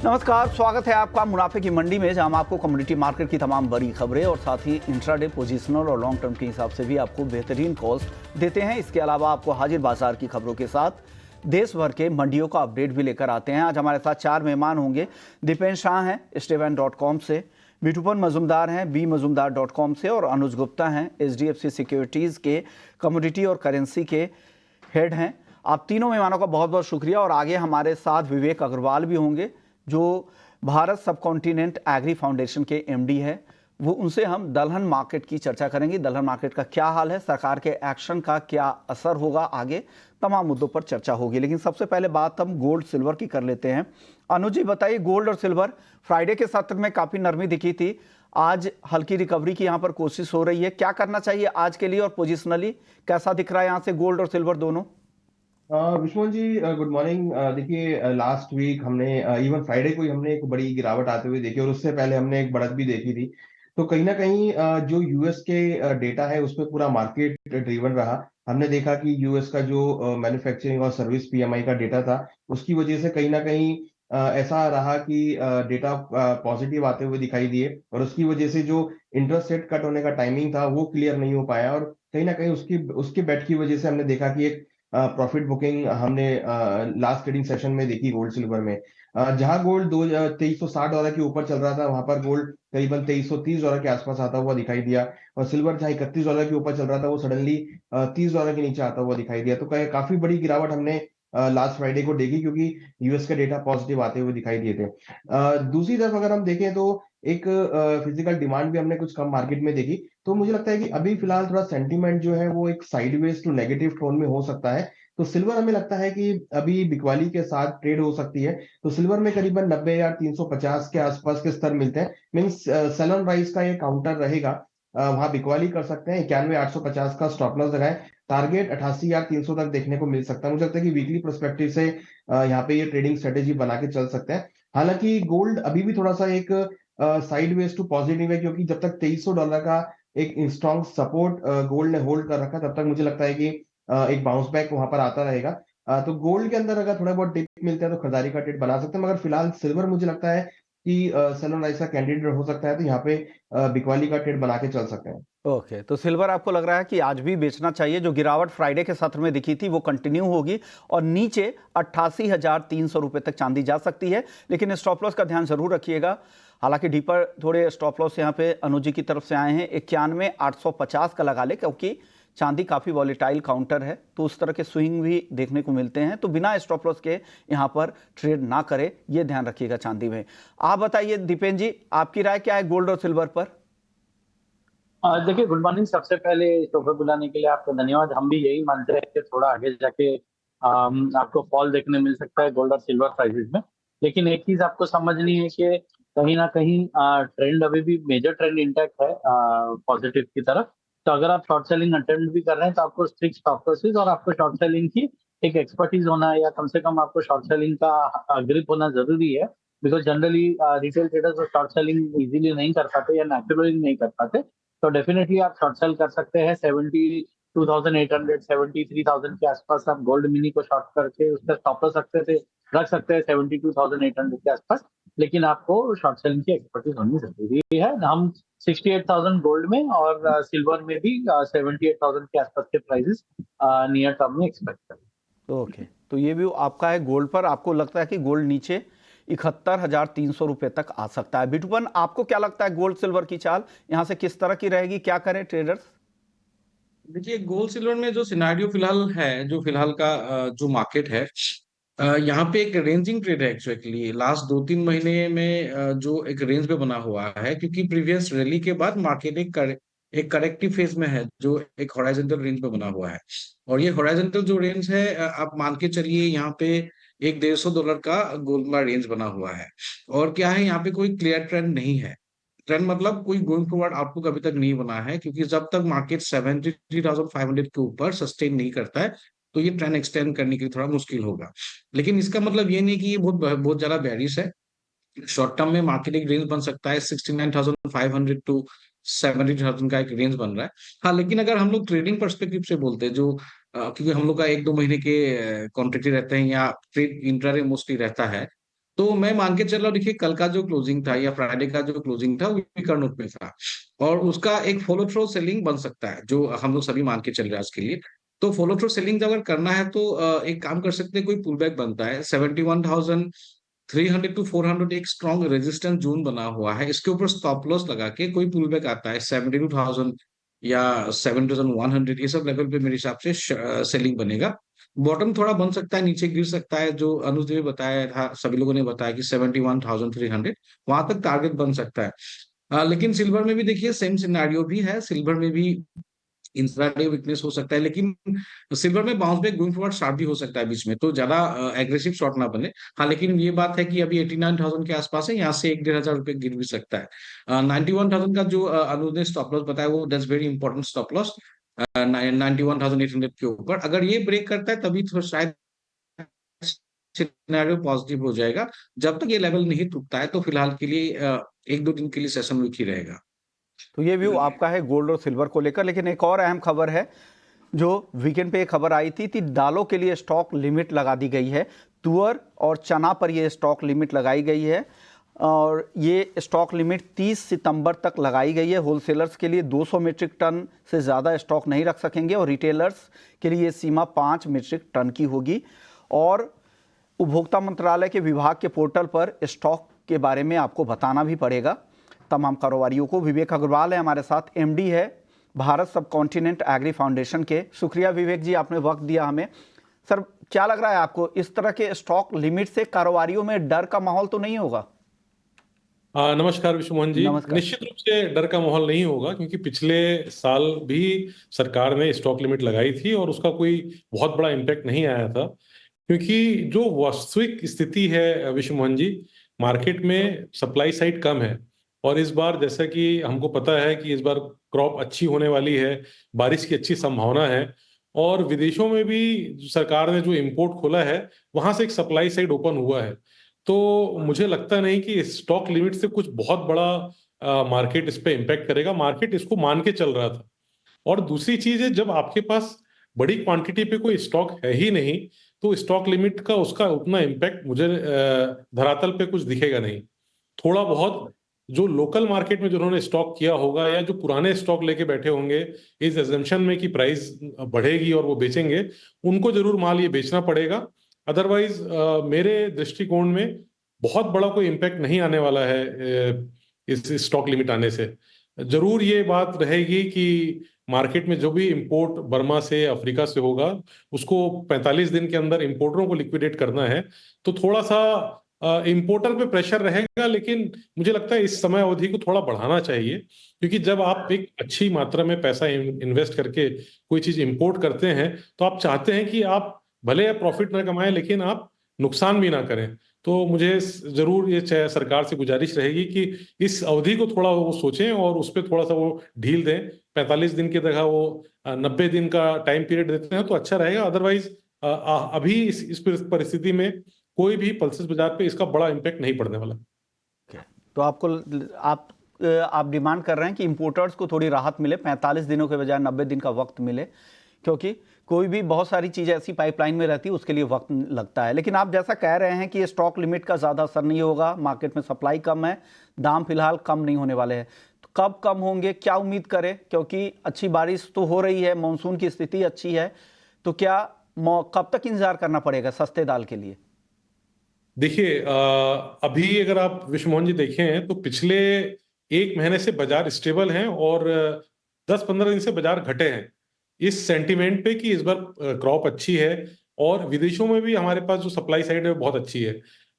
नमस्कार, स्वागत है आपका मुनाफे की मंडी में, जहां हम आपको कम्युनिटी मार्केट की तमाम बड़ी खबरें और साथ ही इंट्राडे, पोजिशनल और लॉन्ग टर्म के हिसाब से भी आपको बेहतरीन कॉल्स देते हैं। इसके अलावा आपको हाजिर बाजार की खबरों के साथ देश भर के मंडियों का अपडेट भी लेकर आते हैं। आज हमारे साथ 4 मेहमान होंगे। दीपेन शाह हैं स्टेवन.com से, बिटूपन मजुमदार हैं bmazumdar.com से और अनुज गुप्ता हैं HDFC सिक्योरिटीज़ के कमोडिटी और करेंसी के हेड हैं। आप तीनों मेहमानों का बहुत बहुत शुक्रिया। और आगे हमारे साथ विवेक अग्रवाल भी होंगे, जो भारत सब कॉन्टिनेंट एग्री फाउंडेशन के MD है। वो उनसे हम दलहन मार्केट की चर्चा करेंगे। दलहन मार्केट का क्या हाल है, सरकार के एक्शन का क्या असर होगा, आगे तमाम मुद्दों पर चर्चा होगी। लेकिन सबसे पहले बात हम गोल्ड सिल्वर की कर लेते हैं। अनुज जी बताइए, गोल्ड और सिल्वर फ्राइडे के सत्र में काफ़ी नरमी दिखी थी, आज हल्की रिकवरी की यहाँ पर कोशिश हो रही है। क्या करना चाहिए आज के लिए और पोजिशनली कैसा दिख रहा है यहाँ से गोल्ड और सिल्वर दोनों? Vishnu ji, good morning. देखिए, लास्ट वीक हमने इवन फ्राइडे को ही हमने एक बड़ी गिरावट आते हुए देखी और उससे पहले हमने एक बढ़त भी देखी थी। तो कहीं ना कहीं जो यूएस के डेटा है उसमें पूरा मार्केट ड्रिवन रहा। हमने देखा कि यूएस का जो मैन्युफैक्चरिंग और सर्विस पीएमआई का डेटा था, उसकी वजह से कहीं ना कहीं ऐसा रहा कि डेटा पॉजिटिव आते हुए दिखाई दिए और उसकी वजह से जो इंटरेस्ट रेट कट होने का टाइमिंग था वो क्लियर नहीं हो पाया और कहीं ना कहीं उसकी उसके बेट की वजह से हमने देखा कि एक प्रॉफिट बुकिंग हमने लास्ट ट्रेडिंग सेशन में देखी गोल्ड सिल्वर में। जहां गोल्ड दो $2360 के ऊपर चल रहा था, वहां पर गोल्ड करीबन $2330 के आसपास आता हुआ दिखाई दिया और सिल्वर जहां $31 के ऊपर चल रहा था, वो सडनली $30 के नीचे आता हुआ दिखाई दिया। तो काफी बड़ी गिरावट हमने लास्ट फ्राइडे को देखी, क्योंकि यूएस के डेटा पॉजिटिव आते हुए दिखाई दिए थे। दूसरी तरफ अगर हम देखें तो एक फिजिकल डिमांड भी हमने कुछ कम मार्केट में देखी। तो मुझे लगता है कि अभी फिलहाल थोड़ा सेंटीमेंट जो है वो एक साइडवेज टू नेगेटिव टोन में हो सकता है। तो सिल्वर हमें लगता है कि अभी बिकवाली के साथ ट्रेड हो सकती है। तो सिल्वर में करीबन 90,350 के आसपास के स्तर मिलते हैं। मीन्स सेल ऑन राइज का ये काउंटर रहेगा। वहां बिकवाली कर सकते हैं। 91,850 का स्टॉप लॉस लगाए। टारगेट 88,300 तक देखने को मिल सकता है। मुझे लगता है कि वीकली पर्सपेक्टिव से यहाँ पे ये ट्रेडिंग स्ट्रेटेजी बना के चल सकते हैं। हालांकि गोल्ड अभी भी थोड़ा सा एक साइडवेज टू पॉजिटिव है, क्योंकि जब तक $2300 का एक स्ट्रॉन्ग सपोर्ट गोल्ड ने होल्ड कर रखा, तब तक मुझे लगता है कि एक बाउंस बैक वहां पर आता रहेगा। तो गोल्ड के अंदर अगर थोड़ा बहुत डिप मिलता है तो खरीदारी का ट्रेड बना सकते हैं, मगर फिलहाल सिल्वर मुझे लगता है कि सेल ऑन राइज का कैंडिडेट हो सकता है। तो यहाँ पे बिकवाली का ट्रेड बना के चल सकते हैं। ओके, तो सिल्वर आपको लग रहा है कि आज भी बेचना चाहिए, जो गिरावट फ्राइडे के सत्र में दिखी थी वो कंटिन्यू होगी और नीचे 88,300 रुपए तक चांदी जा सकती है। लेकिन स्टॉप लॉस का ध्यान जरूर रखिएगा। हालांकि डीपर थोड़े स्टॉप लॉस यहाँ पे अनुज जी की तरफ से आए हैं। 91,850 का लगा ले, क्योंकि चांदी काफ़ी वॉलेटाइल काउंटर है, तो उस तरह के स्विंग भी देखने को मिलते हैं। तो बिना स्टॉप लॉस के यहाँ पर ट्रेड ना करें, ये ध्यान रखिएगा चांदी में। आप बताइए दीपेन जी, आपकी राय क्या है गोल्ड और सिल्वर पर? देखिए, गुड मॉर्निंग। सबसे पहले शो पे बुलाने के लिए आपका धन्यवाद। हम भी यही मानते हैं कि थोड़ा आगे जाके आपको फॉल देखने मिल सकता है गोल्ड और सिल्वर प्राइसेस में। लेकिन एक चीज आपको समझनी है कि कहीं ना कहीं ट्रेंड अभी भी मेजर ट्रेंड इंटैक्ट है पॉजिटिव की तरफ। तो अगर आप शॉर्ट सेलिंग अटेम्प्ट भी कर रहे हैं तो आपको स्ट्रिक्ट स्टॉप लॉसेस और आपको शॉर्ट सेलिंग की एक एक्सपर्टीज होना है, या कम से कम आपको शॉर्ट सेलिंग का ग्रिप होना जरूरी है। Because generally retail traders short selling easily नहीं कर पाते या नेचुरली नहीं कर पाते। तो डेफिनेटली आप शॉर्ट सेल कर सकते हैं। 72,800 73,000 के आसपास आप गोल्ड मिनी को शॉर्ट करके उसका स्टॉप लॉस रख सकते हैं 72,800 के आसपास। लेकिन आपको शॉर्ट सेलिंग की एक्सपर्टीज होनी जरूरी है। हम 68,000 गोल्ड में और सिल्वर में भी 78,000 के आसपास के प्राइसेस नियर टर्म में एक्सपेक्ट करें। ओके, तो ये भी आपका है गोल्ड पर। आपको लगता है कि गोल्ड नीचे 71,300 रुपए तक आ सकता है। बिटुपन, आपको क्या लगता है गोल्ड सिल्वर की चाल यहां से किस तरह की रहेगी, क्या करें ट्रेडर्स? देखिए, गोल्ड सिल्वर में जो सिनारियो फिलहाल है, जो फिलहाल का जो मार्केट है, यहाँ पे एक रेंजिंग ट्रेड है एक्चुअली। लास्ट 2-3 महीने में जो एक रेंज पे बना हुआ है, क्योंकि प्रीवियस रैली के बाद मार्केट एक करेक्टिव फेज में है, जो एक हॉराइजॉन्टल रेंज पे बना हुआ है। और ये हॉराइजॉन्टल जो रेंज है, आप मान के चलिए यहाँ पे एक $150 का गोल्ड का रेंज बना हुआ है। और क्या है, यहाँ पे कोई क्लियर ट्रेंड नहीं है। ट्रेंड मतलब कोई गोइंग फॉरवर्ड आउटलुक अभी तक नहीं बना है, क्योंकि जब तक मार्केट 73,500 के ऊपर सस्टेन नहीं करता है, तो ये ट्रेंड एक्सटेंड करने के लिए थोड़ा मुश्किल होगा। लेकिन इसका मतलब ये नहीं कि ये बहुत बहुत ज्यादा बेरिश है। शॉर्ट टर्म में मार्केट एक रेंज बन सकता है, 69,500 टू 70,000 का एक रेंज बन रहा है। हाँ, लेकिन अगर हम लोग ट्रेडिंग परस्पेक्टिव से बोलते हैं, जो क्योंकि हम लोग का 1-2 महीने के कॉन्ट्रैक्ट रहते हैं या ट्रेड इंट्राडे मोस्टली रहता है, तो मैं मान के चल रहा हूँ, देखिए कल का जो क्लोजिंग था या फ्राइडे का जो क्लोजिंग था वो वीकर नोट पे था, और उसका एक फॉलो थ्रू सेलिंग बन सकता है जो हम लोग सभी मान के चल रहे हैं उसके लिए। तो फॉलो थ्रू सेलिंग अगर करना है तो एक काम कर सकते हैं, कोई पुल बैक बनता है 71,300 टू 400, एक स्ट्रॉन्ग रेजिस्टेंस जोन बना हुआ है, इसके ऊपर स्टॉप लॉस लगा के कोई पुल बैक आता है 72,000 या 7,100, ये सब लेवल पे मेरे हिसाब से सेलिंग बनेगा। बॉटम थोड़ा बन सकता है, नीचे गिर सकता है, जो अनुज ने बताया था, सभी लोगों ने बताया कि 71,300 वहां तक टारगेट बन सकता है। लेकिन सिल्वर में भी देखिए सेम सिनेरियो भी है, सिल्वर में भी इंट्राडे वीकनेस हो सकता है, लेकिन सिल्वर में bounce back going forward sharp भी हो सकता है बीच में, तो ज्यादा एग्रेसिव शॉट ना बने। हाँ, लेकिन ये बात है कि अभी 89,000 के आसपास है, यहाँ से 1-1,500 रुपये गिर भी सकता है। 91,000 का जो अनुज ने स्टॉप लॉस बताया वो that's very important stop loss, 91,800 के ऊपर अगर ये ब्रेक करता है तभी तो शायद सिनेरियो पॉजिटिव हो जाएगा। जब तक ये लेवल नहीं टूटता है तो फिलहाल के लिए 1-2 दिन के लिए सेशन वीक ही रहेगा। तो ये व्यू आपका है गोल्ड और सिल्वर को लेकर। लेकिन एक और अहम खबर है जो वीकेंड पे एक खबर आई थी दालों के लिए स्टॉक लिमिट लगा दी गई है। तुअर और चना पर ये स्टॉक लिमिट लगाई गई है, और ये स्टॉक लिमिट 30 सितंबर तक लगाई गई है। होलसेलर्स के लिए 200 मीट्रिक टन से ज़्यादा स्टॉक नहीं रख सकेंगे, और रिटेलर्स के लिए ये सीमा 5 मीट्रिक टन की होगी। और उपभोक्ता मंत्रालय के विभाग के पोर्टल पर स्टॉक के बारे में आपको बताना भी पड़ेगा तमाम कारोबारियों को। विवेक अग्रवाल है हमारे साथ, एमडी है भारत सब कॉन्टिनेंट एग्री फाउंडेशन के। शुक्रिया विवेक जी, आपने वक्त दिया हमें। सर, क्या लग रहा है आपको, इस तरह के स्टॉक लिमिट से कारोबारियों में डर का माहौल तो नहीं होगा? नमस्कार विश्वमोहन जी। नमस्कार। निश्चित रूप से डर का माहौल नहीं होगा, क्योंकि पिछले साल भी सरकार ने स्टॉक लिमिट लगाई थी और उसका कोई बहुत बड़ा इम्पैक्ट नहीं आया था। क्योंकि जो वास्तविक स्थिति है विश्वमोहन जी, मार्केट में सप्लाई साइड कम है, और इस बार जैसा कि हमको पता है कि इस बार क्रॉप अच्छी होने वाली है, बारिश की अच्छी संभावना है, और विदेशों में भी सरकार ने जो इम्पोर्ट खोला है वहां से एक सप्लाई साइड ओपन हुआ है। तो मुझे लगता नहीं कि स्टॉक लिमिट से कुछ बहुत बड़ा मार्केट इस पे इम्पैक्ट करेगा। मार्केट इसको मान के चल रहा था। और दूसरी चीज है, जब आपके पास बड़ी क्वांटिटी पे कोई स्टॉक है ही नहीं, तो स्टॉक लिमिट का उसका उतना इम्पैक्ट मुझे धरातल पे कुछ दिखेगा नहीं। थोड़ा बहुत जो लोकल मार्केट में जिन्होंने स्टॉक किया होगा या जो पुराने स्टॉक लेके बैठे होंगे इस एजम्पशन में कि प्राइस बढ़ेगी और वो बेचेंगे, उनको जरूर माल ये बेचना पड़ेगा। अदरवाइज मेरे दृष्टिकोण में बहुत बड़ा कोई इम्पैक्ट नहीं आने वाला है इस स्टॉक लिमिट आने से। जरूर ये बात रहेगी कि मार्केट में जो भी इंपोर्ट बर्मा से अफ्रीका से होगा उसको 45 दिन के अंदर इंपोर्टरों को लिक्विडेट करना है, तो थोड़ा सा इंपोर्टर पे प्रेशर रहेगा। लेकिन मुझे लगता है इस समय अवधि को थोड़ा बढ़ाना चाहिए, क्योंकि जब आप एक अच्छी मात्रा में पैसा इन्वेस्ट करके कोई चीज इंपोर्ट करते हैं तो आप चाहते हैं कि आप भले प्रॉफिट ना कमाएं लेकिन आप नुकसान भी ना करें। तो मुझे जरूर ये सरकार से गुजारिश रहेगी कि इस अवधि को थोड़ा वो सोचें और उस पर थोड़ा सा वो ढील दें। 45 दिन की जगह वो 90 दिन का टाइम पीरियड देते हैं तो अच्छा रहेगा। अदरवाइज अभी इस परिस्थिति में कोई भी पल्सेस बाजार पे इसका बड़ा इम्पैक्ट नहीं पड़ने वाला। तो आप डिमांड कर रहे हैं कि इंपोर्टर्स को थोड़ी राहत मिले, 45 दिनों के बजाय 90 दिन का वक्त मिले, क्योंकि कोई भी बहुत सारी चीज़ें ऐसी पाइपलाइन में रहती है उसके लिए वक्त लगता है। लेकिन आप जैसा कह रहे हैं कि ये स्टॉक लिमिट का ज़्यादा असर नहीं होगा, मार्केट में सप्लाई कम है, दाम फिलहाल कम नहीं होने वाले हैं, तो कब कम होंगे, क्या उम्मीद करें? क्योंकि अच्छी बारिश तो हो रही है, मानसून की स्थिति अच्छी है, तो क्या कब तक इंतजार करना पड़ेगा सस्ते दाल के लिए? देखिए अभी अगर आप विश्वमोहन जी देखें तो पिछले एक महीने से बाजार स्टेबल हैं और 10-15 दिन से बाजार घटे हैं इस सेंटीमेंट पे कि इस बार क्रॉप अच्छी है, और विदेशों में भी हमारे पास जो सप्लाई साइड है बहुत अच्छी है।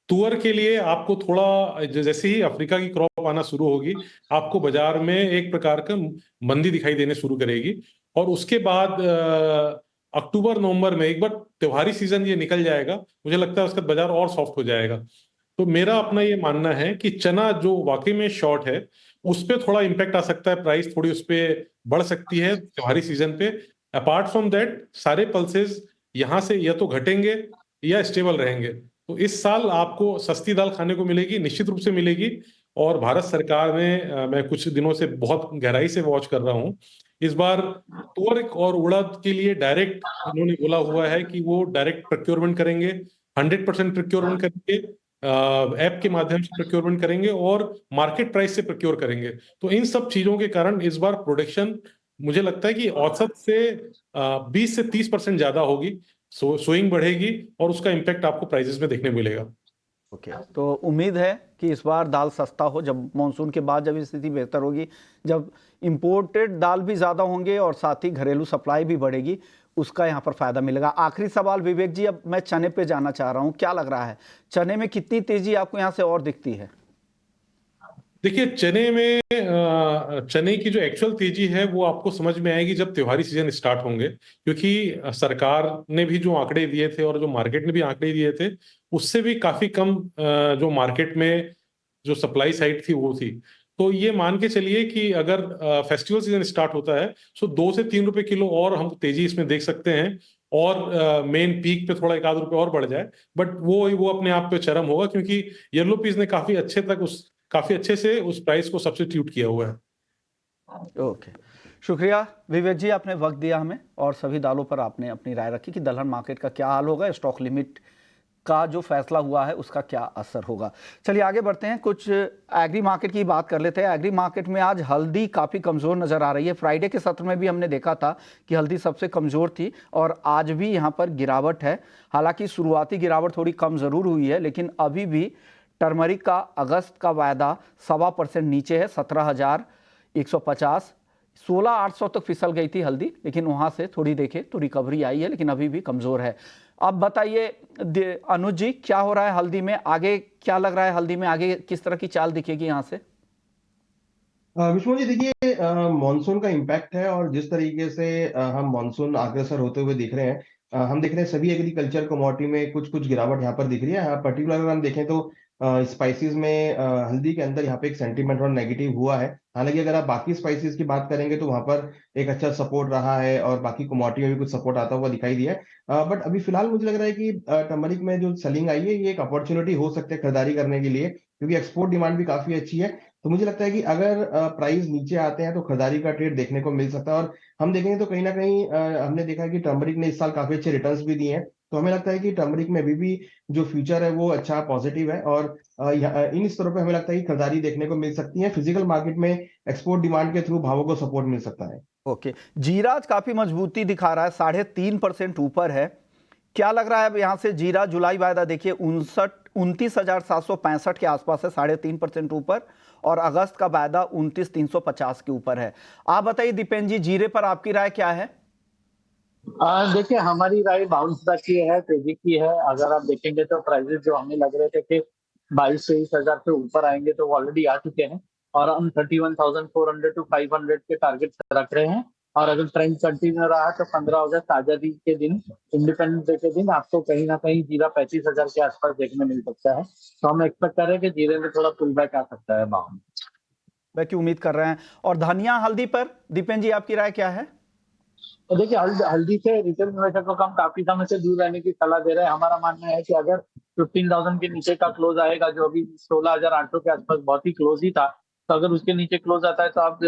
तुअर के लिए आपको थोड़ा जैसे ही अफ्रीका की क्रॉप आना शुरू होगी आपको बाजार में एक प्रकार का मंदी दिखाई देने शुरू करेगी, और उसके बाद अक्टूबर नवंबर में एक बार त्योहारी सीजन ये निकल जाएगा, मुझे लगता है उसका बाजार और सॉफ्ट हो जाएगा। तो मेरा अपना ये मानना है कि चना जो वाकई में शॉर्ट है उस पर थोड़ा इम्पैक्ट आ सकता है, प्राइस थोड़ी उस पर बढ़ सकती है त्योहारी सीजन पे। अपार्ट फ्रॉम दैट सारे पल्सेस यहाँ से या तो घटेंगे या स्टेबल रहेंगे। तो इस साल आपको सस्ती दाल खाने को मिलेगी, निश्चित रूप से मिलेगी। और भारत सरकार ने मैं कुछ दिनों से बहुत गहराई से वॉच कर रहा हूँ, इस बार तुअर और उड़द के लिए डायरेक्ट उन्होंने बोला हुआ है कि वो डायरेक्ट प्रोक्योरमेंट करेंगे, 100% प्रोक्योरमेंट करेंगे। ऐप के माध्यम से प्रोक्योरमेंट करेंगे और मार्केट प्राइस से प्रोक्योर करेंगे। तो इन सब चीजों के कारण इस बार प्रोडक्शन मुझे लगता है कि औसत से 20 से 30% ज्यादा होगी, सोइंग बढ़ेगी और उसका इम्पैक्ट आपको प्राइसेस में देखने मिलेगा। ओके, तो उम्मीद है कि इस बार दाल सस्ता हो, जब मानसून के बाद जब स्थिति बेहतर होगी, जब इंपोर्टेड दाल भी ज़्यादा होंगे और साथ ही घरेलू सप्लाई भी बढ़ेगी, उसका यहाँ पर फायदा मिलेगा। आखिरी सवाल विवेक जी, अब मैं चने पे जाना चाह रहा हूँ, क्या लग रहा है चने में कितनी तेजी आपको यहाँ से और दिखती है? देखिए, चने की जो एक्चुअल तेजी है वो आपको समझ में आएगी जब त्योहारी सीजन स्टार्ट होंगे, क्योंकि सरकार ने भी जो आंकड़े दिए थे और जो मार्केट ने भी आंकड़े दिए थे, उससे भी काफी कम जो मार्केट में जो सप्लाई साइड थी वो थी। तो ये मान के चलिए कि अगर फेस्टिवल सीजन स्टार्ट होता है तो 2 से 3 रुपए किलो और हम तेजी इसमें देख सकते हैं, और मेन पीक पे थोड़ा 1 आध रुपए और बढ़ जाए, बट वो अपने आप पे चरम होगा, क्योंकि येलो पीस ने काफी अच्छे से उस प्राइस को सब्स्टिट्यूट किया हुआ है। ओके, शुक्रिया विवेक जी, आपने वक्त दिया हमें और सभी दालों पर आपने अपनी राय रखी कि दलहन मार्केट का क्या हाल होगा, स्टॉक लिमिट का जो फैसला हुआ है उसका क्या असर होगा। चलिए आगे बढ़ते हैं, कुछ एग्री मार्केट की बात कर लेते हैं। एग्री मार्केट में आज हल्दी काफ़ी कमज़ोर नज़र आ रही है। फ्राइडे के सत्र में भी हमने देखा था कि हल्दी सबसे कमज़ोर थी और आज भी यहाँ पर गिरावट है। हालांकि शुरुआती गिरावट थोड़ी कम ज़रूर हुई है, लेकिन अभी भी टर्मरिक का अगस्त का वायदा 1.25% नीचे है, 17,150। 16,800 तक फिसल गई थी हल्दी, लेकिन वहाँ से थोड़ी देखें तो रिकवरी आई है, लेकिन अभी भी कमज़ोर है। अब बताइए अनुज जी, क्या हो रहा है हल्दी में, आगे क्या लग रहा है, हल्दी में आगे किस तरह की चाल दिखेगी यहाँ से? विष्णु जी, देखिए, मॉनसून का इम्पैक्ट है और जिस तरीके से हम मॉनसून अग्रसर होते हुए दिख रहे हैं, हम देख रहे हैं सभी एग्रीकल्चर कमोडिटी में कुछ कुछ गिरावट यहाँ पर दिख रही है। पर्टिकुलर अगर हम देखें तो स्पाइसेस में हल्दी के अंदर यहाँ पे एक सेंटीमेंट और नेगेटिव हुआ है। हालांकि अगर आप बाकी स्पाइसेस की बात करेंगे तो वहां पर एक अच्छा सपोर्ट रहा है और बाकी कमोडिटी में भी कुछ सपोर्ट आता हुआ दिखाई दिया है। बट अभी फिलहाल मुझे लग रहा है कि टर्मरिक में जो सेलिंग आई है, ये एक अपॉर्चुनिटी हो सकती है खरीदारी करने के लिए, क्योंकि एक्सपोर्ट डिमांड भी काफी अच्छी है। तो मुझे लगता है कि अगर प्राइस नीचे आते हैं तो खरीदारी का ट्रेड देखने को मिल सकता है। और हम देखेंगे तो कहीं ना कहीं हमने देखा है कि टर्मरिक ने इस साल काफी अच्छे रिटर्न्स भी दिए हैं। तो हमें लगता है कि टर्मरिक में अभी भी जो फ्यूचर है वो अच्छा पॉजिटिव है, और इन स्तरों पे हमें लगता है कि खरीदारी देखने को मिल सकती है। फिजिकल मार्केट में एक्सपोर्ट डिमांड के थ्रू भावों को सपोर्ट मिल सकता है। ओके, जीरा आज काफी मजबूती दिखा रहा है, 3.5% ऊपर है। क्या लग रहा है अब यहाँ से जीरा? जुलाई वायदा देखिए 29,765 के आसपास है, 3.5% ऊपर, और अगस्त का वायदा 29,350 के ऊपर है। आप बताइए दीपेन जी, जीरे पर आपकी राय क्या है? देखिए, हमारी राय बाउंस बैक की है, तेजी की है। अगर आप देखेंगे तो प्राइसेस जो हमें लग रहे थे कि 22-23 हजार से ऊपर आएंगे तो वो ऑलरेडी आ चुके हैं, और हम 31,400 to 500 के टारगेट रख रहे हैं। और अगर ट्रेंड कंटिन्यू रहा तो 15 अगस्त आजादी के दिन, इंडिपेंडेंस डे के दिन, आपको कहीं ना कहीं जीरा 35,000 के आसपास देखने मिल सकता है। तो हम एक्सपेक्ट कर रहे हैं कि जीरे में थोड़ा पुल बैक आ सकता है बाउंस की उम्मीद कर रहे हैं। और धनिया हल्दी पर दीपेन जी आपकी राय क्या है? तो देखिए, हल्दी से रिटेल इन्वेस्टर को हम काफी समय से दूर रहने की सलाह दे रहे हैं। हमारा मानना है कि अगर 15,000 के नीचे का क्लोज आएगा, जो अभी 16,800 के आसपास बहुत ही क्लोज ही था, तो अगर उसके नीचे क्लोज आता है तो आप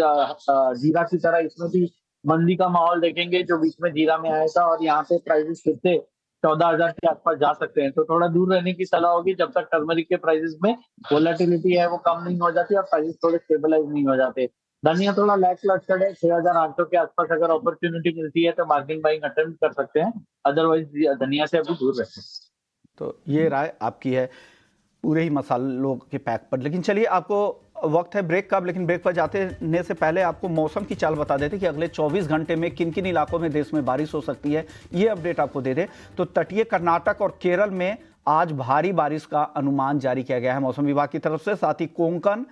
जीरा की तरह इसमें भी मंदी का माहौल देखेंगे, जो बीच में जीरा में आया था, और यहाँ पे प्राइसेस फिर से 14,000 के आसपास जा सकते हैं। तो थोड़ा दूर रहने की सलाह होगी जब तक टर्मरिक के प्राइसेस में वोलेटिलिटी है वो कम नहीं हो जाती और प्राइसेस थोड़े स्टेबलाइज नहीं हो जाते। धनिया थोड़ा लैक लस्टर्ड है, 6,800 के आसपास अगर अपॉर्चुनिटी मिलती है तो मार्जिन बाइंग अटेम्प्ट कर सकते हैं, अदरवाइज धनिया से अभी दूर रहते हैं। तो ये राय आपकी है पूरे ही मसालों के पैक पर। लेकिन चलिए, आपको वक्त है ब्रेक का, लेकिन ब्रेक पर जाने से पहले आपको मौसम की चाल बता देते कि अगले 24 घंटे में किन किन इलाकों में देश में बारिश हो सकती है, ये अपडेट आपको दे दें। तो तटीय कर्नाटक और केरल में आज भारी बारिश का अनुमान जारी किया गया है मौसम विभाग की तरफ से। साथ ही कोंकण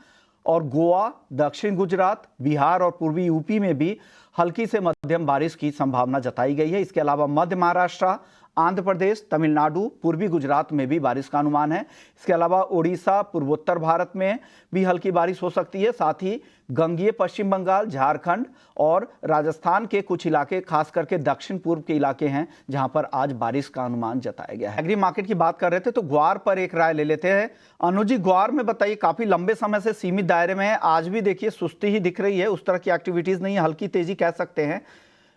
और गोवा, दक्षिण गुजरात, बिहार और पूर्वी यूपी में भी हल्की से मध्यम बारिश की संभावना जताई गई है। इसके अलावा मध्य महाराष्ट्र, आंध्र प्रदेश, तमिलनाडु, पूर्वी गुजरात में भी बारिश का अनुमान है। इसके अलावा ओडिशा, पूर्वोत्तर भारत में भी हल्की बारिश हो सकती है। साथ ही गंगीय पश्चिम बंगाल, झारखंड और राजस्थान के कुछ इलाके, खास करके दक्षिण पूर्व के इलाके हैं जहां पर आज बारिश का अनुमान जताया गया है। एग्री मार्केट की बात कर रहे थे तो ग्वार पर एक राय ले लेते हैं। अनुज जी, ग्वार में बताइए, काफी लंबे समय से सीमित दायरे में है, आज भी देखिए सुस्ती ही दिख रही है, उस तरह की एक्टिविटीज नहीं है, हल्की तेजी कह सकते हैं।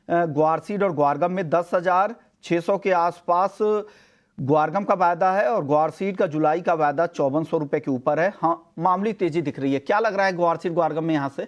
ग्वार सीड और ग्वारगम में 10,600 के आसपास ग्वारगम का वायदा है और ग्वार सीड का जुलाई का वायदा 5400 रुपए के ऊपर है। हाँ, मामूली तेजी दिख रही है। क्या लग रहा है ग्वार सीड ग्वारगम में यहाँ से?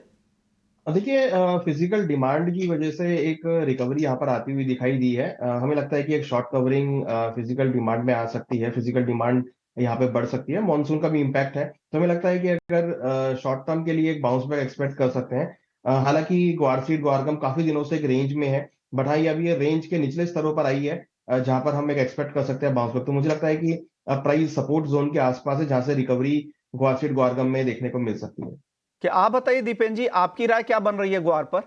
देखिए, फिजिकल डिमांड की वजह से एक रिकवरी यहाँ पर आती हुई दिखाई दी है। हमें लगता है कि एक शॉर्ट कवरिंग फिजिकल डिमांड में आ सकती है, फिजिकल डिमांड यहाँ पे बढ़ सकती है, मॉनसून का भी इम्पैक्ट है। तो हमें लगता है कि अगर शॉर्ट टर्म के लिए एक बाउंस बैक एक्सपेक्ट कर सकते हैं। हालांकि ग्वारसीड ग्वारगम काफी दिनों से एक रेंज में है, बट हाँ, ये अभी ये रेंज के निचले स्तरों पर आई है, जहां पर हम एक एक्सपेक्ट कर सकते हैं बाउंस बैक। तो मुझे लगता है कि प्राइस सपोर्ट जोन के आसपास है, जहां से रिकवरी ग्वारसीड ग्वारगम में देखने को मिल सकती है। कि आप बताइए दीपेन जी, आपकी राय क्या बन रही है ग्वार पर?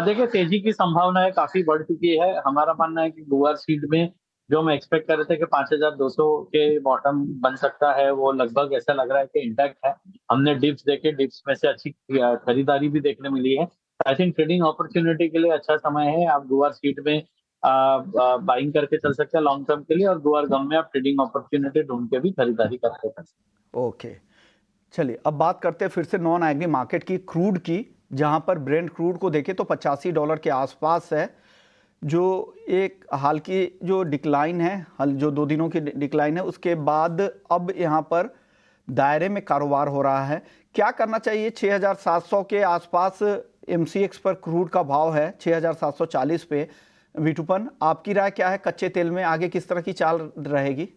देखिए तेजी की संभावनाएं काफी बढ़ चुकी है। हमारा मानना है कि गुआर सीड में जो हम एक्सपेक्ट कर रहे थे कि 5200 के बॉटम बन सकता है, वो लगभग ऐसा लग रहा है कि इंटैक्ट है। हमने डिप्स देखे, डिप्स में से अच्छी खरीदारी भी देखने मिली है। आई थिंक ट्रेडिंग अपॉर्चुनिटी के लिए अच्छा समय है। आप गुआर सीड में बाइंग करके चल सकते हैं लॉन्ग टर्म के लिए, और गुआर गम में आप ट्रेडिंग अपॉर्चुनिटी ढूंढ के भी खरीदारी करके कर सकते हैं। ओके, चलिए अब बात करते हैं फिर से नॉन एग्री मार्केट की, क्रूड की, जहां पर ब्रेंट क्रूड को देखें तो $85 के आसपास है। जो एक हाल की जो डिक्लाइन है, जो 2 दिनों की डिक्लाइन है, उसके बाद अब यहाँ पर दायरे में कारोबार हो रहा है। क्या करना चाहिए? 6700 के आसपास MCX पर क्रूड का भाव है, 6740 पे। विटुपन, आपकी राय क्या है? कच्चे तेल में आगे किस तरह की चाल रहेगी?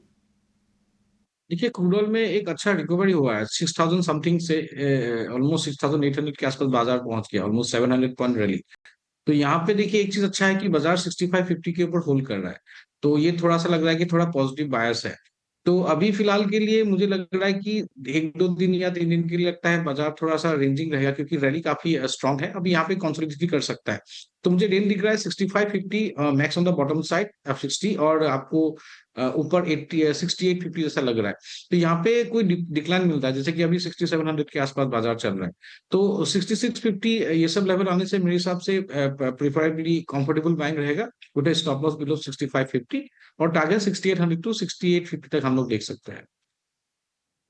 देखिए, क्रूड ऑयल में एक अच्छा रिकवरी हुआ है। 6000 समथिंग से ऑलमोस्ट 6800 के आसपास बाजार पहुंच गया, ऑलमोस्ट 700 पॉइंट रैली। तो यहाँ पे देखिए, एक चीज अच्छा है कि बाजार 6550 के ऊपर होल्ड कर रहा है। तो ये थोड़ा सा लग रहा है कि थोड़ा पॉजिटिव बायस है। तो अभी फिलहाल के लिए मुझे लग रहा है कि 1-2 दिन या 3 दिन के लिए लगता है बाजार थोड़ा सा रेंजिंग रहेगा, क्योंकि रैली काफी स्ट्रांग है। अभी यहाँ पे कंसोलिडेट भी कर सकता है। तो मुझे रेंज दिख रहा है 6550 max on the bottom side F60, और आपको ऊपर 6850 जैसा लग रहा है। तो यहाँ पे कोई डिक्लाइन मिलता है, जैसे कि अभी 6700 के आसपास बाजार चल रहा है। तो 6650 ये सब लेवल आने से मेरे हिसाब से प्रिफरेबली कंफर्टेबल बाइंग रहेगा, विद स्टॉप लॉस बिलो 6550, और टारगेट 6800 टू 6850 तक हम लोग देख सकते हैं।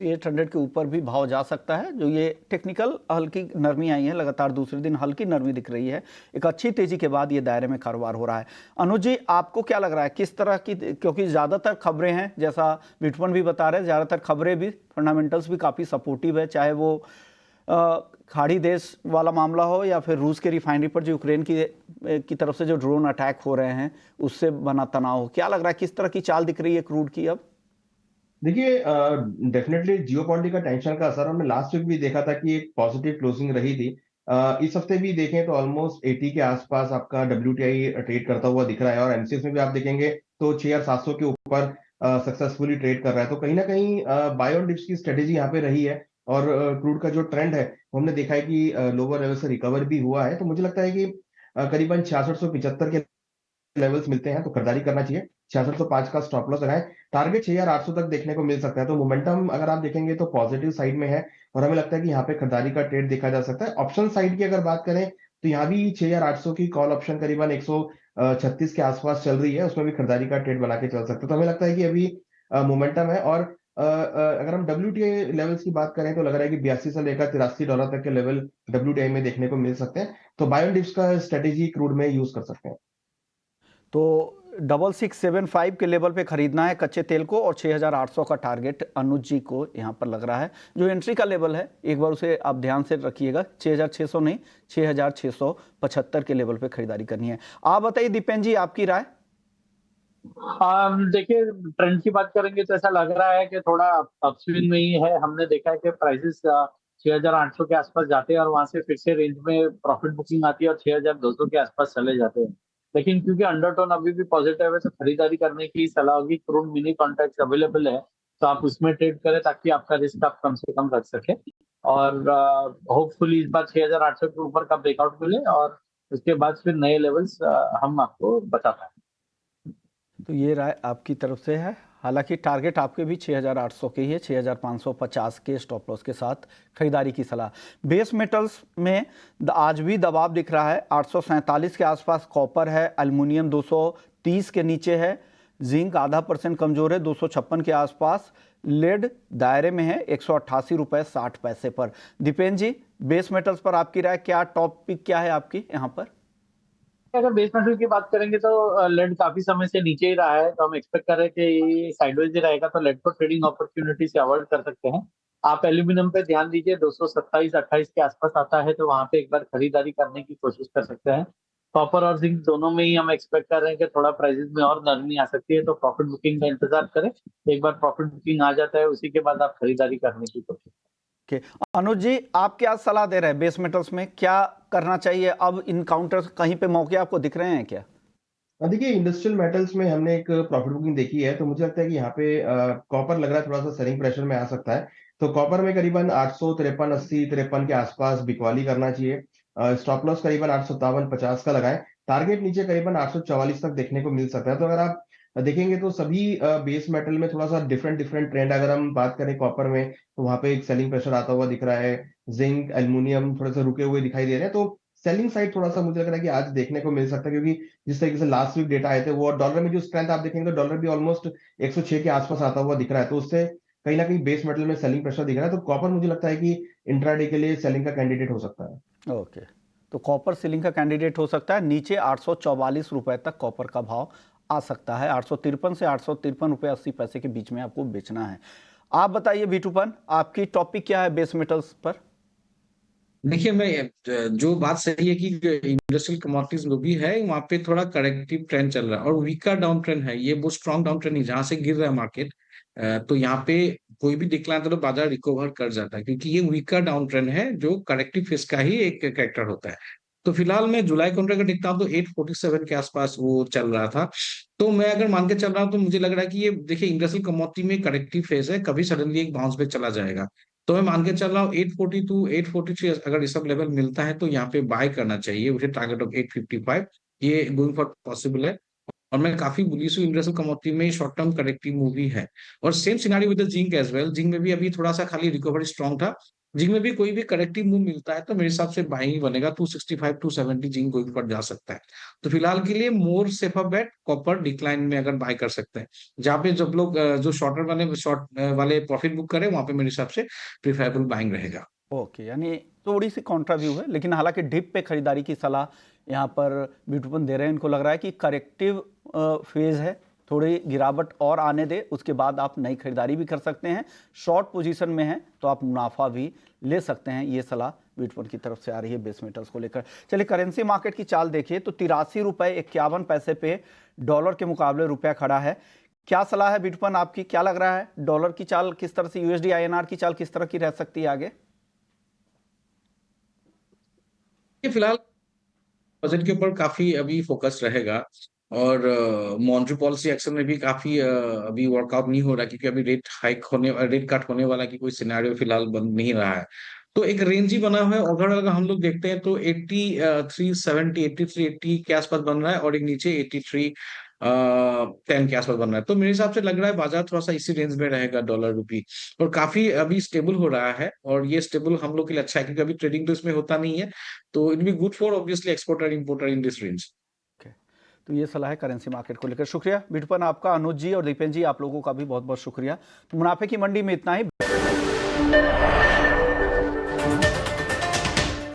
800 के ऊपर भी भाव जा सकता है। जो ये टेक्निकल हल्की नरमी आई है, लगातार दूसरे दिन हल्की नरमी दिख रही है। एक अच्छी तेजी के बाद ये दायरे में कारोबार हो रहा है। अनुज जी, आपको क्या लग रहा है किस तरह की, क्योंकि ज़्यादातर खबरें हैं, जैसा विटमन भी बता रहे हैं, ज़्यादातर खबरें भी, फंडामेंटल्स भी काफ़ी सपोर्टिव है, चाहे वो खाड़ी देश वाला मामला हो या फिर रूस के रिफाइनरी पर जो यूक्रेन की तरफ से जो ड्रोन अटैक हो रहे हैं उससे बना तनाव हो। क्या लग रहा है किस तरह की चाल दिख रही है क्रूड की अब? देखिए, डेफिनेटली जियोपॉलिटिकल टेंशन का असर हमने लास्ट वीक भी देखा था कि एक पॉजिटिव क्लोजिंग रही थी। इस हफ्ते भी देखें तो ऑलमोस्ट 80 के आसपास आपका WTI ट्रेड करता हुआ दिख रहा है, और MCX में भी आप देखेंगे तो 6700 के ऊपर सक्सेसफुली ट्रेड कर रहा है। तो कहीं ना कहीं बाय ऑन डिप्स की स्ट्रेटेजी यहाँ पे रही है, और क्रूड का जो ट्रेंड है वो हमने देखा है कि लोअर लेवल से रिकवर भी हुआ है। तो मुझे लगता है कि करीबन 6675 के लेवल्स मिलते हैं तो खरीदारी करना चाहिए। 6605 का स्टॉप लॉस लगाएं। टारगेट 6800 तक देखने को मिल सकता है। तो मोमेंटम अगर आप देखेंगे तो पॉजिटिव साइड में है, और हमें लगता है कि यहाँ पे खरीदारी का ट्रेड देखा जा सकता है। ऑप्शन साइड की अगर बात करें तो यहाँ भी 6800 की कॉल ऑप्शन करीबन 136 के आसपास चल रही है, उसमें भी खरीदारी का ट्रेड बना के चल सकते हैं। तो हमें लगता है कि अभी मोमेंटम है, और अगर हम WTI लेवल्स की बात करें तो लग रहा है कि 82 से लेकर $83 तक के लेवल WTI में देखने को मिल सकते हैं। तो बाय ऑन डिप्स का स्ट्रेटेजी क्रूड में यूज कर सकते हैं। तो 6675 के लेवल पे खरीदना है कच्चे तेल को, और 6800 का टारगेट अनुज जी को यहाँ पर लग रहा है। जो एंट्री का लेवल है एक बार उसे आप ध्यान से रखिएगा, 6600 नहीं 6675 के लेवल पे खरीदारी करनी है। आप बताइए दीपेन जी, आपकी राय? देखिए, ट्रेंड की बात करेंगे तो ऐसा लग रहा है कि थोड़ा अपस्विंग में ही है। हमने देखा है कि प्राइसेस 6800 के आसपास जाते हैं और वहां से फिर से रेंज में प्रॉफिट बुकिंग आती है और 6200 के आसपास चले जाते हैं। लेकिन क्योंकि अंडरटोन अभी भी पॉजिटिव है, तो खरीदारी करने की सलाह होगी। क्रूड मिनी कॉन्ट्रैक्ट अवेलेबल है, तो आप उसमें ट्रेड करें ताकि आपका रिस्क आप कम से कम रख सके, और होपफुली इस बार 6800 के ऊपर का ब्रेकआउट मिले, और उसके बाद फिर नए लेवल्स हम आपको बता पाए। तो ये राय आपकी तरफ से है। हालांकि टारगेट आपके भी 6800 के ही है, 6550 के स्टॉप लॉस के साथ खरीदारी की सलाह। बेस मेटल्स में आज भी दबाव दिख रहा है, 847 के आसपास कॉपर है, एल्युमिनियम 230 के नीचे है, जिंक आधा % कमजोर है 256 के आसपास, लेड दायरे में है 188 रुपये 60 पैसे पर। दीपेन जी, बेस मेटल्स पर आपकी राय क्या, टॉप पिक क्या है आपकी यहाँ पर? अगर बेस मेटल की बात करेंगे तो लेड काफी समय से नीचे ही रहा है, तो हम एक्सपेक्ट कर रहे हैं कि ये साइडवेज ही रहेगा, तो लेड को ट्रेडिंग अपॉर्चुनिटी से अवॉइड कर सकते हैं। आप एल्यूमिनियम पे ध्यान दीजिए, 227-28 के आसपास आता है, तो वहां पे एक बार खरीदारी करने की कोशिश कर सकते हैं। कॉपर और जिंक दोनों में ही हम एक्सपेक्ट कर रहे हैं कि थोड़ा प्राइसेस में और नरमी आ सकती है, तो प्रॉफिट बुकिंग का इंतजार करें। एक बार प्रॉफिट बुकिंग आ जाता है, उसी के बाद आप खरीदारी करने की कोशिश। ओके, अनुज जी, आप क्या सलाह दे रहे हैं बेस मेटल्स में, क्या करना चाहिए अब? इन काउंटर कहीं पे मौके आपको दिख रहे हैं क्या? देखिए, इंडस्ट्रियल मेटल्स में हमने एक प्रॉफिट बुकिंग देखी है, तो मुझे लगता है कि यहाँ पे कॉपर लग रहा है थोड़ा सा सेलिंग प्रेशर में आ सकता है। तो कॉपर में करीबन 853, 80, 53 के आसपास बिकवाली करना चाहिए। स्टॉप लॉस करीबन 857, 50 का लगाएं। टारगेट नीचे करीबन 844 तक देखने को मिल सकता है। तो अगर आप देखेंगे तो सभी बेस मेटल में थोड़ा सा डिफरेंट डिफरेंट ट्रेंड, अगर हम बात करें कॉपर में, तो वहां पे एक सेलिंग प्रेशर आता हुआ दिख रहा है। जिंक, एल्यूमिनियम थोड़े से रुके हुए दिखाई दे रहे हैं, तो सेलिंग साइड थोड़ा सा मुझे लग रहा है कि आज देखने को मिल सकता है, क्योंकि जिस तरीके से लास्ट वीक डेटा आए थे, वो डॉलर में जो स्ट्रेंथ आप देखेंगे तो डॉलर भी ऑलमोस्ट 106 के आसपास आता हुआ दिख रहा है, तो उससे कहीं ना कहीं बेस मेटल में सेलिंग प्रेशर दिख रहा है। तो कॉपर मुझे लगता है कि इंट्राडे के लिए सेलिंग का कैंडिडेट हो सकता है। ओके, तो कॉपर सेलिंग का कैंडिडेट हो सकता है। नीचे 844 रुपए तक कॉपर का भाव आ सकता है। 853 से 853 रुपये 80 पैसे के बीच में आपको बेचना है। आप बताइए बीटूपन, आपकी टॉपिक क्या है बेस मेटल्स पर? देखिए, मैं जो बात सही है कि इंडस्ट्रियल कमोडिटीज जो भी है वहां पे थोड़ा करेक्टिव ट्रेंड चल रहा है, और वीकर डाउन ट्रेंड है, ये बहुत स्ट्रॉन्ग डाउन ट्रेंड नहीं, जहां से गिर रहा है मार्केट। तो यहाँ पे कोई भी डिक्लाइन तो बाजार रिकवर कर जाता है, क्योंकि ये वीकर डाउन ट्रेंड है जो करेक्टिव फेज का ही एक कैरेक्टर होता है। तो फिलहाल मैं जुलाई कॉन्ट्रैक्ट का देखता हूँ तो 847 के आसपास वो चल रहा था। तो मैं अगर मान के चल रहा हूँ तो मुझे लग रहा है कि ये देखिए इंडस्ट्रियल कमोडिटी में करेक्टिव फेज है, कभी सडनली एक बाउंस बैक चला जाएगा। तो मैं मान के चल रहा हूँ 842, 843 अगर ये सब लेवल मिलता है तो यहाँ पे बाय करना चाहिए, उसे टारगेट ऑफ 855, ये गोइंग फॉर पॉसिबल है। और मैं काफी बुलिश हूँ इंडस्ट्रियल कमोडिटी में, शॉर्ट टर्म करेक्टिव मूव भी है। और same scenario with the zinc as well, zinc में भी अभी थोड़ा सा खाली रिकवरी स्ट्रॉन्ग था। जिंक में भी कोई भी करेक्टिव मूव मिलता है तो मेरे हिसाब से बाइंग ही बनेगा, 265, 270 जिंक गोइंग फॉर जा सकता है। तो फिलहाल के लिए मोर सेफर बेट कॉपर डिक्लाइन में अगर बाय कर सकते हैं, जहां पे जब लोग जो शॉर्ट वाले प्रॉफिट बुक करें, वहां पे मेरे हिसाब से प्रिफरेबल बाइंग रहेगा। ओके, यानी थोड़ी सी कॉन्ट्रा व्यू है, लेकिन हालांकि डिप पे खरीदारी की सलाह यहाँ पर ब्यूटीफुल दे रहे हैं। इनको लग रहा है कि करेक्टिव फेज है, थोड़ी गिरावट और आने दे, उसके बाद आप नई खरीदारी भी कर सकते हैं। शॉर्ट पोजीशन में हैं तो आप मुनाफा भी ले सकते हैं। ये सलाह ब्यूटीफुल की तरफ से आ रही है बेस मेटल्स को लेकर। चलिए करेंसी मार्केट की चाल देखिए तो 83 रुपये 51 पैसे पे डॉलर के मुकाबले रुपया खड़ा है। क्या सलाह है ब्यूटीफुल आपकी, क्या लग रहा है डॉलर की चाल किस तरह से, यूएसडी आईएनआर की चाल किस तरह की रह सकती है आगे? ये फिलहाल बजट के ऊपर काफी अभी फोकस रहेगा, और मॉनेटरी पॉलिसी एक्शन में भी काफी अभी वर्कआउट नहीं हो रहा, क्योंकि अभी रेट कट होने वाला की कोई सिनेरियो फिलहाल बन नहीं रहा है। तो एक रेंज ही बना हुआ है। ओवरऑल अगर हम लोग देखते हैं तो 8370, 8380 के आसपास बन रहा है, और एक नीचे 8310 के आसपास बन रहा है। तो मेरे हिसाब से लग रहा है बाजार थोड़ा सा इसी रेंज में रहेगा डॉलर रुपी, और काफी अभी स्टेबल हो रहा है। और ये स्टेबल हम लोग के लिए अच्छा है, क्योंकि अभी ट्रेडिंग तो इसमें होता नहीं है। तो it be good for obviously exporter importer in this range. तो ये सलाह है करेंसी मार्केट को लेकर। शुक्रिया बीटूपन आपका, अनुज जी और दीपेन जी, आप लोगों का भी बहुत बहुत शुक्रिया। तो मुनाफे की मंडी में इतना ही।